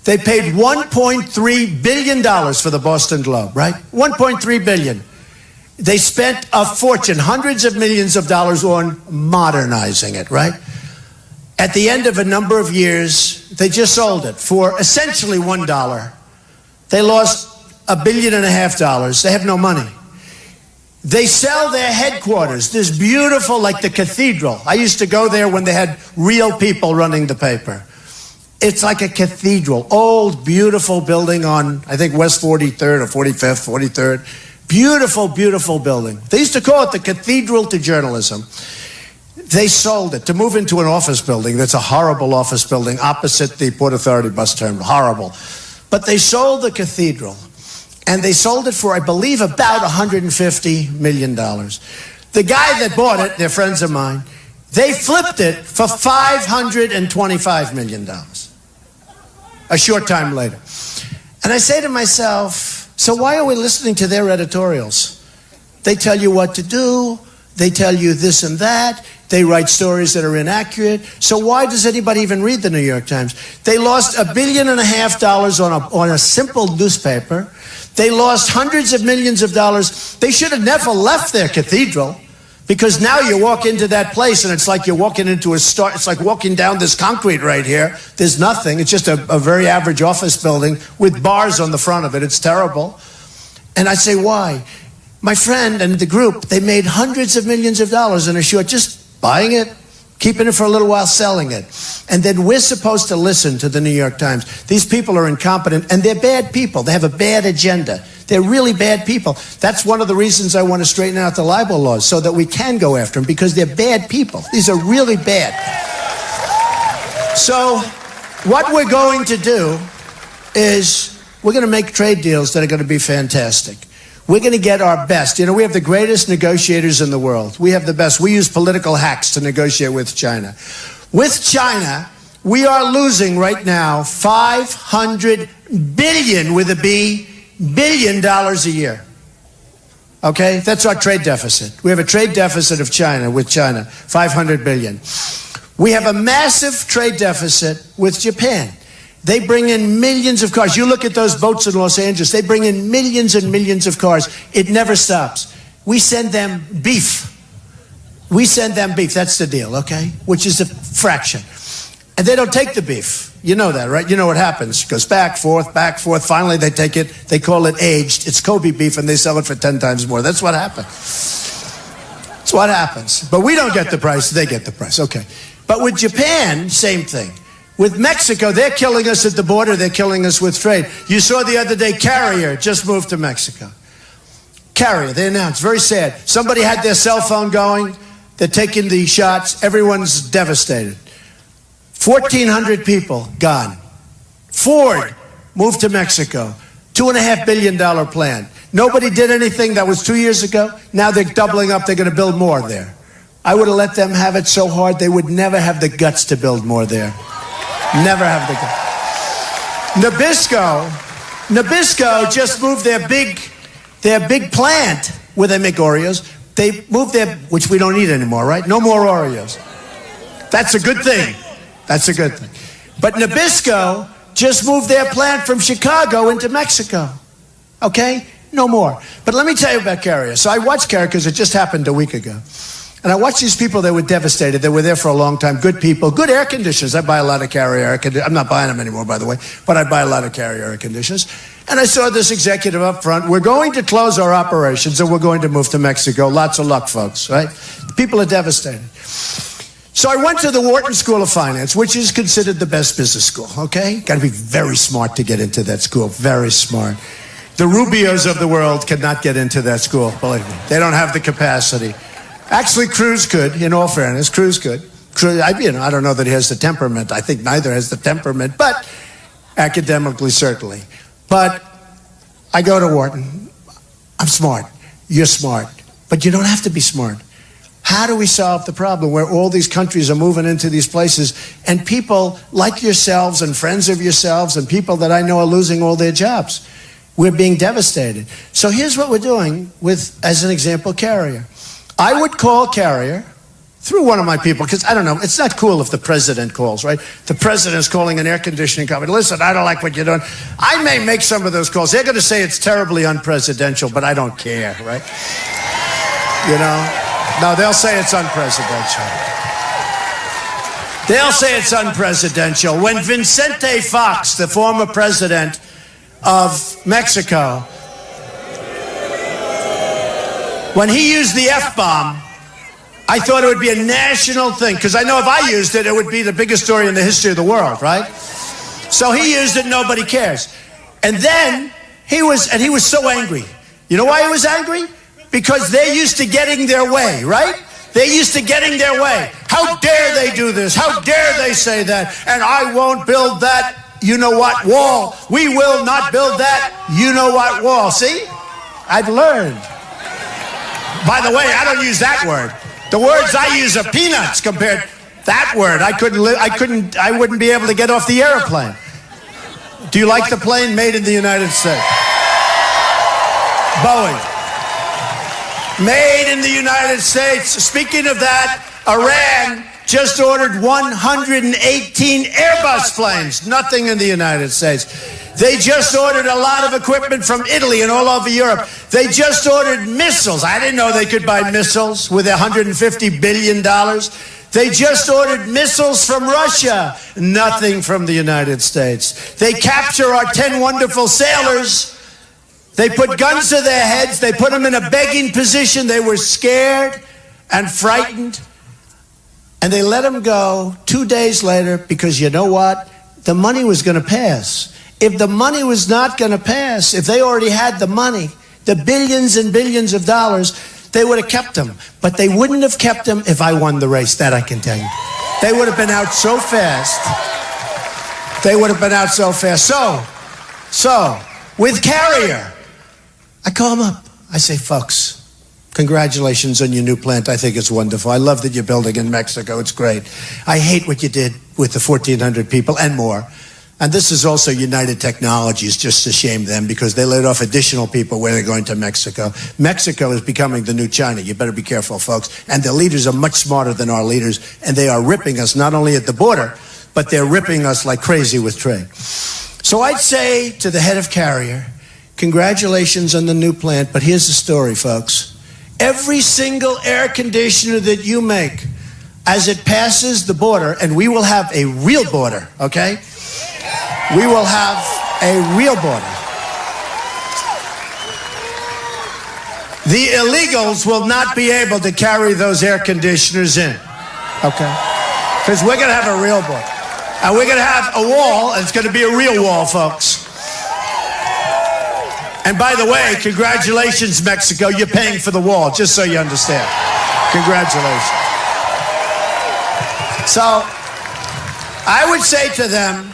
They paid $1.3 billion for the Boston Globe, right? $1.3 billion. They spent a fortune, hundreds of millions of dollars on modernizing it, right? At the end of a number of years, they just sold it for essentially $1. They lost $1.5 billion. They have no money. They sell their headquarters, this beautiful, like the cathedral. I used to go there when they had real people running the paper. It's like a cathedral, old, beautiful building on, I think, West 43rd or 45th, 43rd. Beautiful, beautiful building. They used to call it the Cathedral to Journalism. They sold it to move into an office building. That's a horrible office building opposite the Port Authority bus terminal. Horrible. But they sold the cathedral. And they sold it for, I believe, about $150 million. The guy that bought it, they're friends of mine, they flipped it for $525 million a short time later. And I say to myself, so why are we listening to their editorials? They tell you what to do. They tell you this and that. They write stories that are inaccurate. So why does anybody even read the New York Times? They lost $1.5 billion on a simple newspaper. They lost hundreds of millions of dollars. They should have never left their cathedral, because now you walk into that place and it's like you're walking into a store. It's like walking down this concrete right here. There's nothing. It's just a very average office building with bars on the front of it. It's terrible. And I say, why? My friend and the group, they made hundreds of millions of dollars in a short, just buying it, keeping it for a little while, selling it. And then we're supposed to listen to the New York Times. These people are incompetent, and they're bad people. They have a bad agenda. They're really bad people. That's one of the reasons I want to straighten out the libel laws, so that we can go after them, because they're bad people. These are really bad. So what we're going to do is we're going to make trade deals that are going to be fantastic. We're going to get our best. You know, we have the greatest negotiators in the world. We have the best. We use political hacks to negotiate with China. With China, we are losing right now $500 billion, with a B, billion dollars a year. Okay? That's our trade deficit. We have a trade deficit of China, with China, $500 billion. We have a massive trade deficit with Japan. They bring in millions of cars. You look at those boats in Los Angeles, they bring in millions and millions of cars. It never stops. We send them beef. We send them beef. That's the deal, okay? Which is a fraction. And they don't take the beef. You know that, right? You know what happens. It goes back, forth, back, forth. Finally, they take it. They call it aged. It's Kobe beef, and they sell it for 10 times more. That's what happens. That's what happens. But we don't get the price. They get the price. Okay. But with Japan, same thing. With Mexico, they're killing us at the border. They're killing us with trade. You saw the other day, Carrier just moved to Mexico. Carrier, they announced, very sad. Somebody had their cell phone going. They're taking the shots. Everyone's devastated. 1,400 people gone. Ford moved to Mexico. $2.5 billion plan. Nobody did anything. That was 2 years ago. Now they're doubling up. They're going to build more there. I would have let them have it so hard they would never have the guts to build more there. Never have the guts. Nabisco just moved their big plant where they make Oreos. They moved their, which we don't eat anymore, right? No more Oreos. That's a good thing. That's a good thing. But Nabisco just moved their plant from Chicago into Mexico. Okay? No more. But let me tell you about Carrier. So I watched Carrier because it just happened a week ago. And I watched these people that were devastated. They were there for a long time. Good people. Good air conditioners. I buy a lot of Carrier air conditioners. I'm not buying them anymore, by the way. But I buy a lot of Carrier air conditioners. And I saw this executive up front. We're going to close our operations and we're going to move to Mexico. Lots of luck, folks, right? People are devastated. So I went to the Wharton School of Finance, which is considered the best business school, okay? Got to be very smart to get into that school. Very smart. The Rubios of the world cannot get into that school, believe me. They don't have the capacity. Actually, Cruz could, in all fairness. Cruz could. I don't know that he has the temperament. I think neither has the temperament, but academically, certainly. But I go to Wharton. I'm smart. You're smart. But you don't have to be smart. How do we solve the problem where all these countries are moving into these places and people like yourselves and friends of yourselves and people that I know are losing all their jobs? We're being devastated. So here's what we're doing with, as an example, Carrier. I would call Carrier through one of my people, because I don't know, it's not cool if the president calls, right? The president's calling an air conditioning company. Listen, I don't like what you're doing. I may make some of those calls. They're going to say it's terribly unpresidential, but I don't care, right? You know? No, they'll say it's unpresidential. They'll say it's unpresidential. When Vicente Fox, the former president of Mexico, when he used the F-bomb, I thought it would be a national thing, because I know if I used it, it would be the biggest story in the history of the world, right? So he used it, nobody cares. And then he was so angry. You know why he was angry? Because they're used to getting their way, right? They're used to getting their way. How dare they do this? How dare they say that? And I won't build that you-know-what wall. We will not build that you-know-what wall. See? I've learned. By the way, I don't use that word. The words I use are peanuts compared to that word. I wouldn't be able to get off the airplane. Do you like the plane made in the United States? Boeing. Made in the United States. Speaking of that, Iran just ordered 118 Airbus planes. Nothing in the United States. They just ordered a lot of equipment from Italy and all over Europe. They just ordered missiles. I didn't know they could buy missiles with $150 billion. They just ordered missiles from Russia. Nothing from the United States. They capture our 10 wonderful sailors. They put guns to their heads. They put them in a begging position. They were scared and frightened. And they let them go 2 days later because you know what? The money was going to pass. If the money was not going to pass, if they already had the money, the billions and billions of dollars, they would have kept them. But they wouldn't have kept them if I won the race, that I can tell you. They would have been out so fast. They would have been out so fast. So, with Carrier, I call them up. I say, folks, congratulations on your new plant. I think it's wonderful. I love that you're building in Mexico. It's great. I hate what you did with the 1,400 people and more. And this is also United Technologies, just to shame them, because they laid off additional people where they're going to Mexico. Mexico is becoming the new China. You better be careful, folks. And the leaders are much smarter than our leaders, and they are ripping us not only at the border, but they're ripping us like crazy with trade. So I'd say to the head of Carrier, congratulations on the new plant, but here's the story, folks. Every single air conditioner that you make, as it passes the border, and we will have a real border, okay? We will have a real border. The illegals will not be able to carry those air conditioners in, okay? Because we're going to have a real border. And we're going to have a wall, and it's going to be a real wall, folks. And by the way, congratulations, Mexico. You're paying for the wall, just so you understand. Congratulations. So, I would say to them,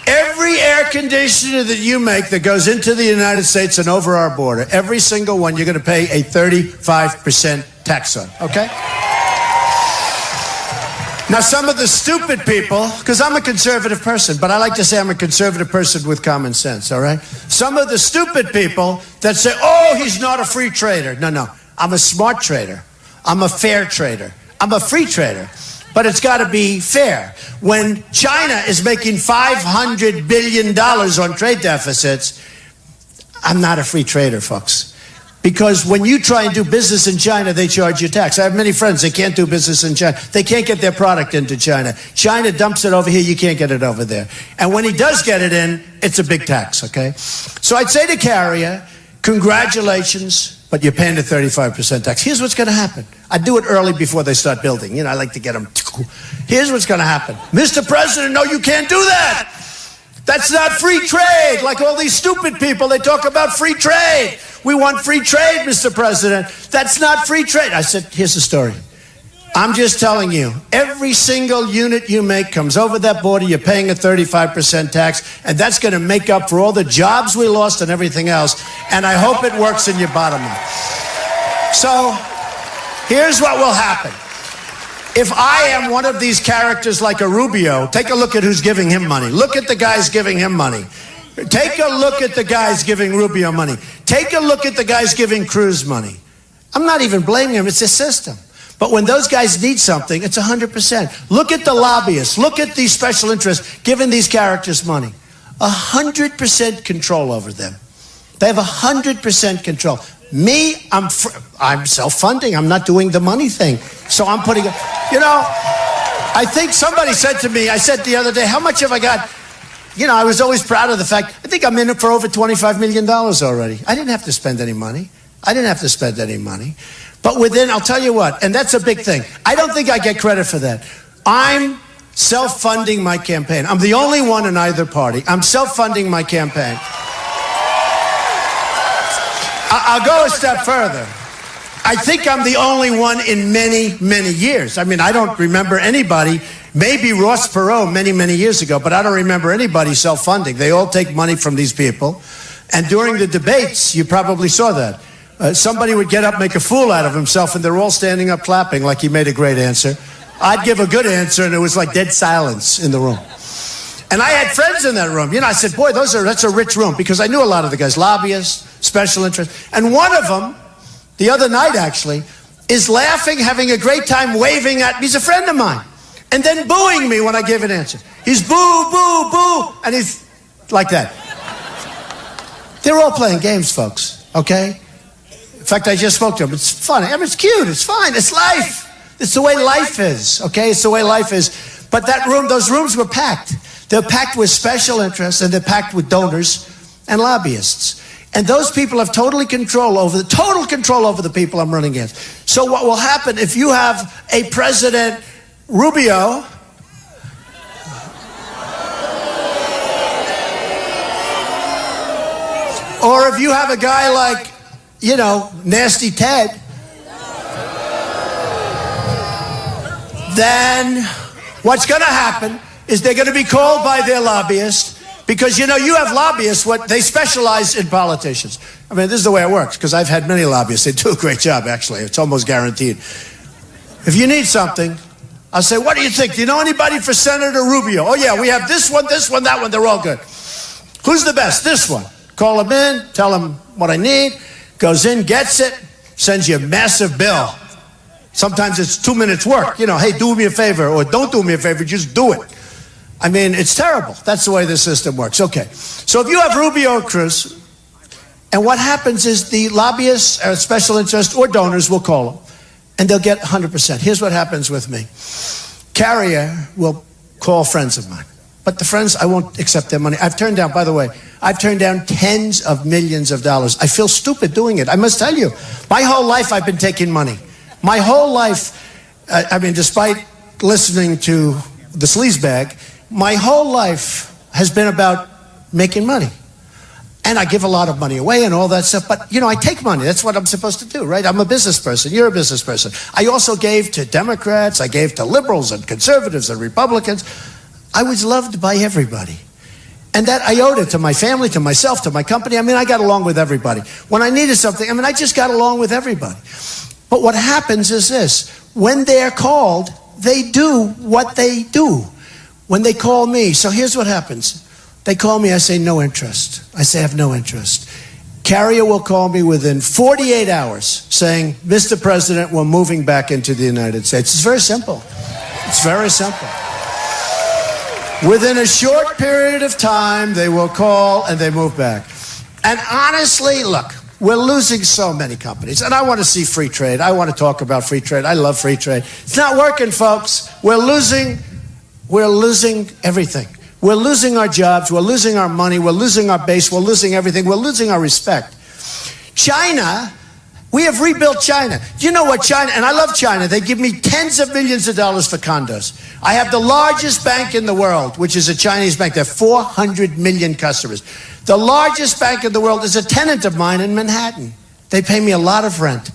every air conditioner that you make that goes into the United States and over our border, every single one, you're going to pay a 35% tax on, okay? Now, some of the stupid people, because I'm a conservative person, but I like to say I'm a conservative person with common sense, all right? Some of the stupid people that say, oh, he's not a free trader. No, I'm a smart trader. I'm a fair trader. I'm a free trader. But it's got to be fair. When China is making $500 billion on trade deficits, I'm not a free trader, folks. Because when you try and do business in China, they charge you tax. I have many friends that can't do business in China. They can't get their product into China. China dumps it over here, you can't get it over there. And when he does get it in, it's a big tax, okay? So I'd say to Carrier, congratulations, but you're paying the 35% tax. Here's what's going to happen. I do it early before they start building. You know, I like to get them. Here's what's going to happen. Mr. President, no, you can't do that. That's not free trade. Like all these stupid people, they talk about free trade. We want free trade, Mr. President. That's not free trade. I said, here's the story. I'm just telling you, every single unit you make comes over that border, you're paying a 35% tax, and that's going to make up for all the jobs we lost and everything else. And I hope it works in your bottom line. So here's what will happen. If I am one of these characters like a Rubio, take a look at who's giving him money. Look at the guys giving him money. Take a look at the guys giving Rubio money. Take a look at the guys giving Cruz money. I'm not even blaming him. It's a system. But when those guys need something, it's 100%. Look at the lobbyists. Look at these special interests giving these characters money. 100% control over them. They have 100% control. Me, I'm self-funding. I'm not doing the money thing. So I'm putting, I think somebody said to me, I said the other day, how much have I got? I was always proud of the fact, I think I'm in it for over $25 million already. I didn't have to spend any money. But I'll tell you what, and that's a big thing. I don't think I get credit for that. I'm self-funding my campaign. I'm the only one in either party. I'm self-funding my campaign. I'll go a step further. I think I'm the only one in many, many years. I mean, I don't remember anybody, maybe Ross Perot many years ago, but I don't remember anybody self-funding. They all take money from these people. And during the debates, you probably saw that. Somebody would get up, make a fool out of himself, and they're all standing up clapping like he made a great answer. I'd give a good answer, and it was like dead silence in the room. And I had friends in that room. I said, boy, that's a rich room, because I knew a lot of the guys, lobbyists, special interests. And one of them, the other night actually, is laughing, having a great time, waving at me. He's a friend of mine. And then booing me when I give an answer. He's boo, boo, boo, and he's like that. They're all playing games, folks, okay? In fact, I just spoke to him. It's funny. I mean, it's cute. It's fine. It's life. It's the way life is, okay? It's the way life is. But those rooms were packed. They're packed with special interests, and they're packed with donors and lobbyists. And those people have total control over the people I'm running against. So what will happen if you have a President Rubio or if you have a guy like, Nasty Ted, then what's going to happen is they're going to be called by their lobbyists. Because, you have lobbyists, they specialize in politicians. I mean, this is the way it works, because I've had many lobbyists. They do a great job, actually. It's almost guaranteed. If you need something, I'll say, what do you think? Do you know anybody for Senator Rubio? Oh, yeah, we have this one, that one. They're all good. Who's the best? This one. Call him in, tell him what I need, goes in, gets it, sends you a massive bill. Sometimes it's 2 minutes work. Hey, do me a favor, or don't do me a favor, just do it. I mean, it's terrible. That's the way the system works. Okay. So if you have Rubio or Cruz, and what happens is the lobbyists or special interest or donors will call them, and they'll get 100%. Here's what happens with me. Carrier will call friends of mine. But the friends, I won't accept their money. I've turned down tens of millions of dollars. I feel stupid doing it. I must tell you, my whole life I've been taking money. My whole life, despite listening to the sleazebag, my whole life has been about making money. And I give a lot of money away and all that stuff. But, I take money. That's what I'm supposed to do, right? I'm a business person. You're a business person. I also gave to Democrats. I gave to liberals and conservatives and Republicans. I was loved by everybody. And that I owed it to my family, to myself, to my company. I mean, I got along with everybody. When I needed something, I just got along with everybody. But what happens is this. When they're called, they do what they do. When they call me, so here's what happens. They call me, I say, no interest. I say, I have no interest. Carrier will call me within 48 hours saying, Mr. President, we're moving back into the United States. It's very simple. It's very simple. Within a short period of time, they will call and they move back. And honestly, look, we're losing so many companies. And I want to see free trade. I want to talk about free trade. I love free trade. It's not working, folks. We're losing everything. We're losing our jobs. We're losing our money. We're losing our base. We're losing everything. We're losing our respect. China, we have rebuilt China. Do you know what China, and I love China, they give me tens of millions of dollars for condos. I have the largest bank in the world, which is a Chinese bank. They have 400 million customers. The largest bank in the world is a tenant of mine in Manhattan. They pay me a lot of rent.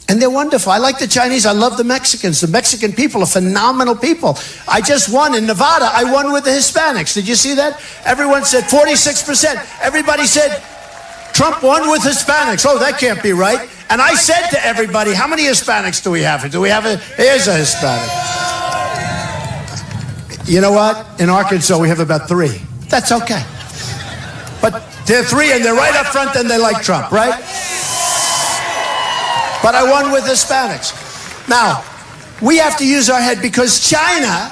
And they're wonderful. I like the Chinese. I love the Mexicans. The Mexican people are phenomenal people. I just won in Nevada. I won with the Hispanics. Did you see that? Everyone said 46%. Everybody said Trump won with Hispanics. Oh, that can't be right. And I said to everybody, how many Hispanics do we have? Here's a Hispanic. You know what? In Arkansas, we have about 3. That's okay. But they're 3 and they're right up front and they like Trump, right? But I won with Hispanics. Now, We have to use our head because China,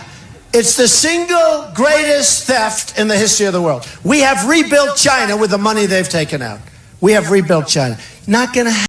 it's the single greatest theft in the history of the world. We have rebuilt China with the money they've taken out. We have rebuilt China. Not going to happen.